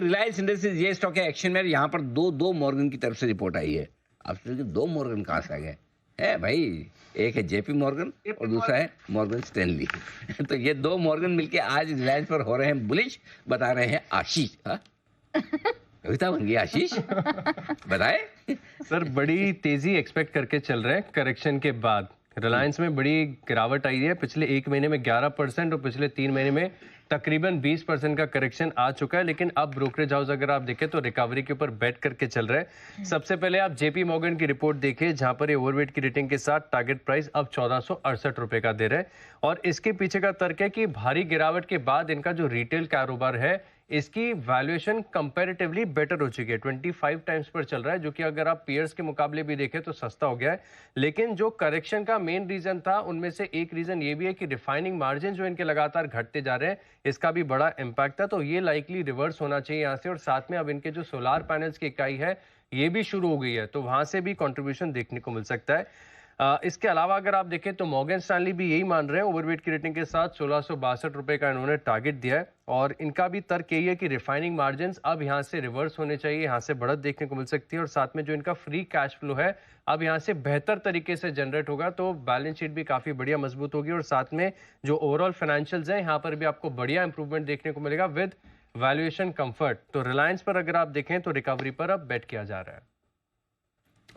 Reliance industries ये stock है action में, यहाँ पर दो मॉर्गन की तरफ से रिपोर्ट आई है। आप सोचिए दो मॉर्गन कहाँ से आ गए? है भाई, एक है जेपी मॉर्गन और दूसरा है मॉर्गन स्टैनली। तो ये दो मॉर्गन मिलके आज रिलायंस पर हो रहे हैं बुलिश, बता रहे हैं आशीष। हाँ? कविता बन गई आशीष। बताए। सर बड़ी तेजी एक्सपेक्ट करके चल रहे हैं करेक्शन के बाद। रिलायंस में बड़ी गिरावट आई है, पिछले एक महीने में 11% और पिछले 3 महीने में तकरीबन 20% का करेक्शन आ चुका है। लेकिन अब ब्रोकरेज हाउस अगर आप देखें तो रिकवरी के ऊपर बेट करके चल रहे हैं। सबसे पहले आप जेपी मॉर्गन की रिपोर्ट देखिए, जहां पर ये ओवरवेट की रेटिंग के साथ टारगेट प्राइस अब 1468 रुपए का दे रहे हैं। और इसके पीछे का तर्क है कि भारी गिरावट के बाद इनका जो रिटेल कारोबार है, इसकी वैल्यूएशन कंपैरेटिवली बेटर हो चुकी है। 25 टाइम्स पर चल रहा है, जो कि अगर आप पीयर्स के मुकाबले भी देखें तो सस्ता हो गया है। लेकिन जो करेक्शन का मेन रीजन था, उनमें से एक रीजन ये भी है कि रिफाइनिंग मार्जिन जो इनके लगातार घटते जा रहे हैं, इसका भी बड़ा इम्पैक्ट था। तो ये लाइकली रिवर्स होना चाहिए यहाँ से। और साथ में अब इनके जो सोलार पैनल्स की इकाई है, ये भी शुरू हो गई है, तो वहां से भी कंट्रीब्यूशन देखने को मिल सकता है। इसके अलावा अगर आप देखें तो मॉर्गन स्टैनली भी यही मान रहे हैं, ओवरवेट की रेटिंग के साथ 1662 रुपए का इन्होंने टारगेट दिया है। और इनका भी तर्क यही है कि रिफाइनिंग मार्जिन अब यहां से रिवर्स होने चाहिए, यहां से बढ़त देखने को मिल सकती है। और साथ में जो इनका फ्री कैश फ्लो है, अब यहां से बेहतर तरीके से जनरेट होगा, तो बैलेंस शीट भी काफी बढ़िया मजबूत होगी। और साथ में जो ओवरऑल फाइनेंशियल्स है, यहाँ पर भी आपको बढ़िया इंप्रूवमेंट देखने को मिलेगा विद वैल्यूएशन कंफर्ट। तो रिलायंस पर अगर आप देखें तो रिकवरी पर अब बेट किया जा रहा है।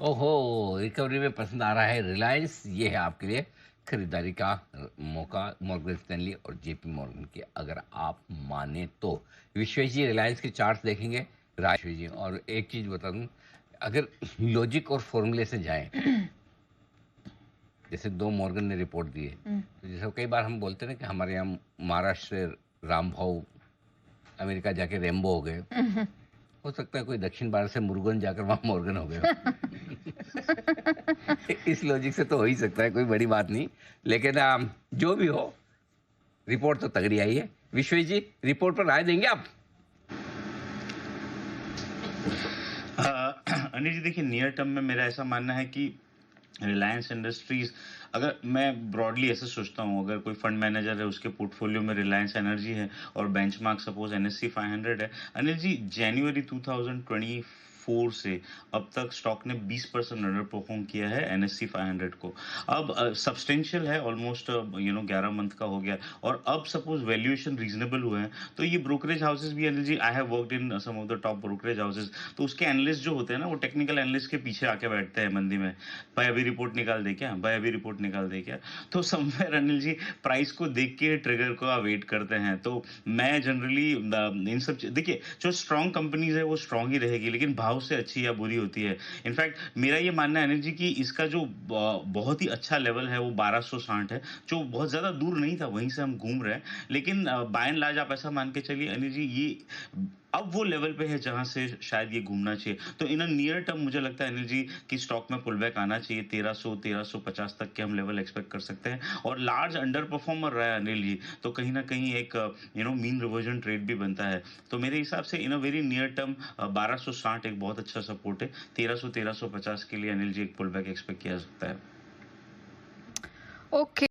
ओहो, रिकवरी में पसंद आ रहा है रिलायंस। ये है आपके लिए खरीदारी का मौका मॉर्गन स्टैनली और जेपी मॉर्गन के, अगर आप माने तो। विश्वेश जी रिलायंस के चार्ट्स देखेंगे राजेश जी, और एक चीज़ बता दूं, अगर लॉजिक और फॉर्मूले से जाएं, जैसे दो मॉर्गन ने रिपोर्ट दी है, तो जैसे कई बार हम बोलते हैं ना कि हमारे यहाँ महाराष्ट्र से राम भाव अमेरिका जाके रेम्बो हो गए, हो सकता है कोई दक्षिण भारत से मुर्गन जाकर वहां मॉर्गन हो गया। इस लॉजिक से तो हो ही सकता है, कोई बड़ी बात नहीं। लेकिन जो भी हो, रिपोर्ट तो तगड़ी आई है। विश्वेश जी रिपोर्ट पर राय देंगे आप? अनिल जी देखिए, नियर टर्म में मेरा ऐसा मानना है कि रिलायंस इंडस्ट्रीज, अगर मैं ब्रॉडली ऐसे सोचता हूँ, अगर कोई फंड मैनेजर है उसके पोर्टफोलियो में रिलायंस एनर्जी है और बेंचमार्क सपोज एनएससी 500 है, अनिल जी जनवरी 2024 से अब तक स्टॉक ने 20% अंडर परफॉर्म किया है एनएससी 500 को। अब सब्सटेंशियल है, ऑलमोस्ट 11 मंथ का हो गया। और अब सपोज वैल्यूएशन रीजनेबल हुए हैं, तो ये ब्रोकरेज हाउसेज भी, Anil ji I have worked in some of the top brokerage houses, तो उसके एनालिस्ट जो होते हैं ना, वो टेक्निकल एनालिस्ट के पीछे आके बैठते हैं मंदी में, भाई अभी रिपोर्ट निकाल दे क्या, भाई अभी रिपोर्ट निकाल दे क्या। तो समवेयर अनिल जी प्राइस को देख के ट्रिगर को वेट करते हैं। तो मैं जनरली इन सब देखिए, जो स्ट्रांग कंपनीज है वो स्ट्रांग ही रहेगी, लेकिन भाव से अच्छी या बुरी होती है। इनफैक्ट मेरा ये मानना है अनिल जी कि इसका जो बहुत ही अच्छा लेवल है वो 1260 है, जो बहुत ज्यादा दूर नहीं था, वहीं से हम घूम रहे हैं। लेकिन बाय एंड लार्ज आप ऐसा मान के चलिए अनिल जी, ये अब वो लेवल पे है जहां से शायद ये घूमना चाहिए। तो इन अ नियर टर्म मुझे लगता है अनिल जी कि स्टॉक में पुल बैक आना चाहिए, 1300-1350 तक के हम लेवल एक्सपेक्ट कर सकते हैं। और लार्ज अंडर परफॉर्मर रहा है अनिल जी, तो कहीं ना कहीं एक मीन रिवर्जन ट्रेड भी बनता है। तो मेरे हिसाब से इन अ वेरी नियर टर्म 1260 एक बहुत अच्छा सपोर्ट है। 1300-1350 के लिए अनिल जी एक पुल बैक एक्सपेक्ट किया जा सकता है। ओके।